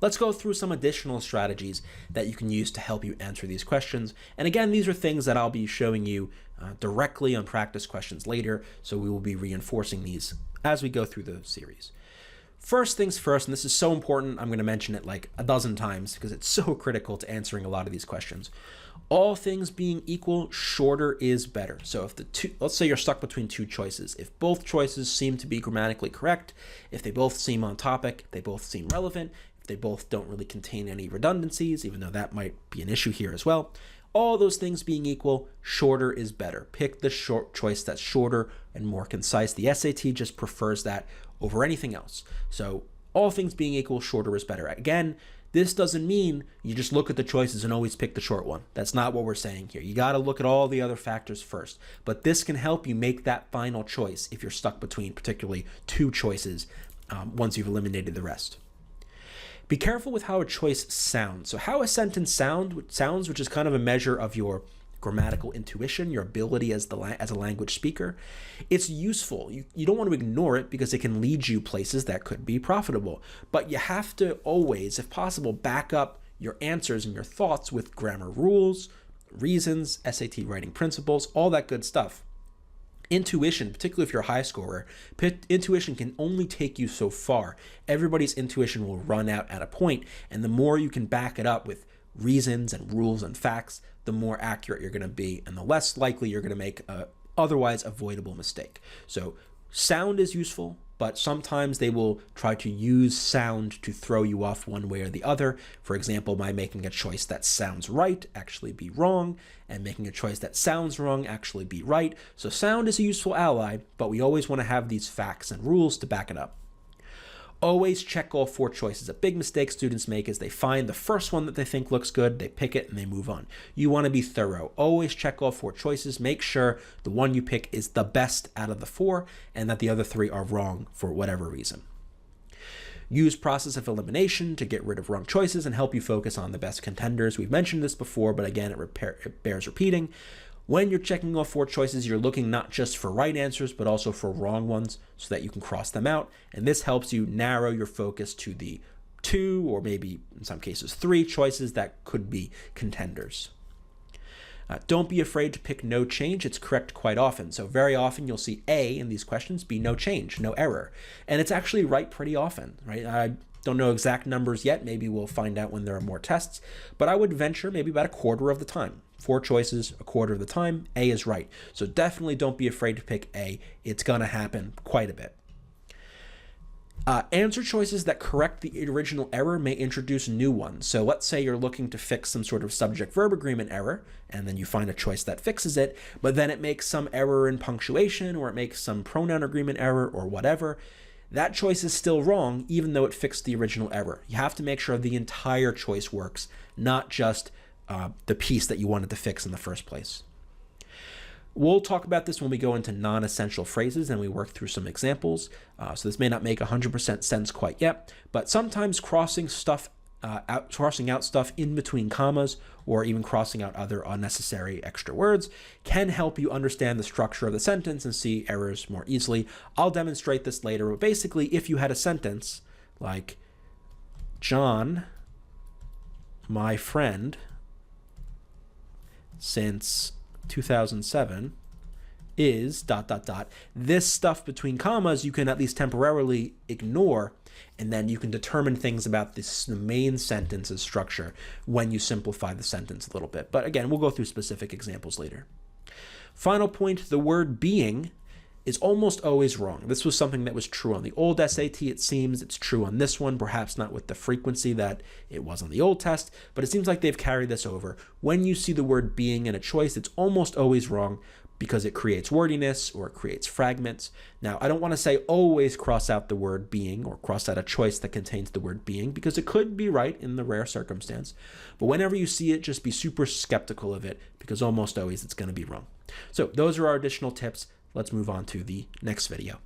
Let's go through some additional strategies that you can use to help you answer these questions. And again, these are things that I'll be showing you directly on practice questions later, so we will be reinforcing these as we go through the series. First things first, and this is so important, I'm going to mention it like a dozen times because it's so critical to answering a lot of these questions. All things being equal, shorter is better. So if let's say you're stuck between two choices. If both choices seem to be grammatically correct, if they both seem on topic, if they both seem relevant, if they both don't really contain any redundancies, even though that might be an issue here as well, all those things being equal, shorter is better. Pick the short choice that's shorter and more concise. The SAT just prefers that over anything else. So all things being equal, shorter is better. Again, this doesn't mean you just look at the choices and always pick the short one. That's not what we're saying here. You got to look at all the other factors first. But this can help you make that final choice if you're stuck between particularly two choices once you've eliminated the rest. Be careful with how a choice sounds. So how a sentence sounds, which is kind of a measure of your grammatical intuition, your ability as a language speaker, it's useful. You don't want to ignore it because it can lead you places that could be profitable. But you have to always, if possible, back up your answers and your thoughts with grammar rules, reasons, SAT writing principles, all that good stuff. Intuition, particularly if you're a high scorer, intuition can only take you so far. Everybody's intuition will run out at a point, and the more you can back it up with reasons and rules and facts, the more accurate you're going to be, and the less likely you're going to make a otherwise avoidable mistake. So sound is useful, but sometimes they will try to use sound to throw you off one way or the other. For example, by making a choice that sounds right actually be wrong, and making a choice that sounds wrong actually be right. So sound is a useful ally, but we always want to have these facts and rules to back it up. Always check all four choices. A big mistake students make is they find the first one that they think looks good, they pick it, and they move on. You want to be thorough. Always check all four choices. Make sure the one you pick is the best out of the four and that the other three are wrong for whatever reason. Use process of elimination to get rid of wrong choices and help you focus on the best contenders. We've mentioned this before, but again, it bears repeating. When you're checking all four choices, you're looking not just for right answers, but also for wrong ones so that you can cross them out. And this helps you narrow your focus to the two, or maybe in some cases three choices that could be contenders. Don't be afraid to pick no change. It's correct quite often. So very often you'll see A in these questions be no change, no error. And it's actually right pretty often, right? I don't know exact numbers yet. Maybe we'll find out when there are more tests, but I would venture maybe about a quarter of the time. Four choices, a quarter of the time, A is right. So definitely don't be afraid to pick A. It's going to happen quite a bit. Answer choices that correct the original error may introduce new ones. So let's say you're looking to fix some sort of subject-verb agreement error, and then you find a choice that fixes it, but then it makes some error in punctuation, or it makes some pronoun agreement error, or whatever. That choice is still wrong, even though it fixed the original error. You have to make sure the entire choice works, not just the piece that you wanted to fix in the first place. We'll talk about this when we go into non-essential phrases and we work through some examples. So this may not make 100% sense quite yet, but sometimes crossing out stuff in between commas, or even crossing out other unnecessary extra words, can help you understand the structure of the sentence and see errors more easily. I'll demonstrate this later, but basically if you had a sentence like, John, my friend, since 2007 is ... This stuff between commas you can at least temporarily ignore, and then you can determine things about the main sentence's structure when you simplify the sentence a little bit. But again, we'll go through specific examples later. Final point, the word being is almost always wrong. This was something that was true on the old SAT. It seems it's true on this one, perhaps not with the frequency that it was on the old test, but it seems like they've carried this over. When you see the word being in a choice, it's almost always wrong because it creates wordiness or it creates fragments. Now, I don't want to say always cross out the word being or cross out a choice that contains the word being, because it could be right in the rare circumstance. But whenever you see it, just be super skeptical of it, because almost always it's going to be wrong. So those are our additional tips. Let's move on to the next video.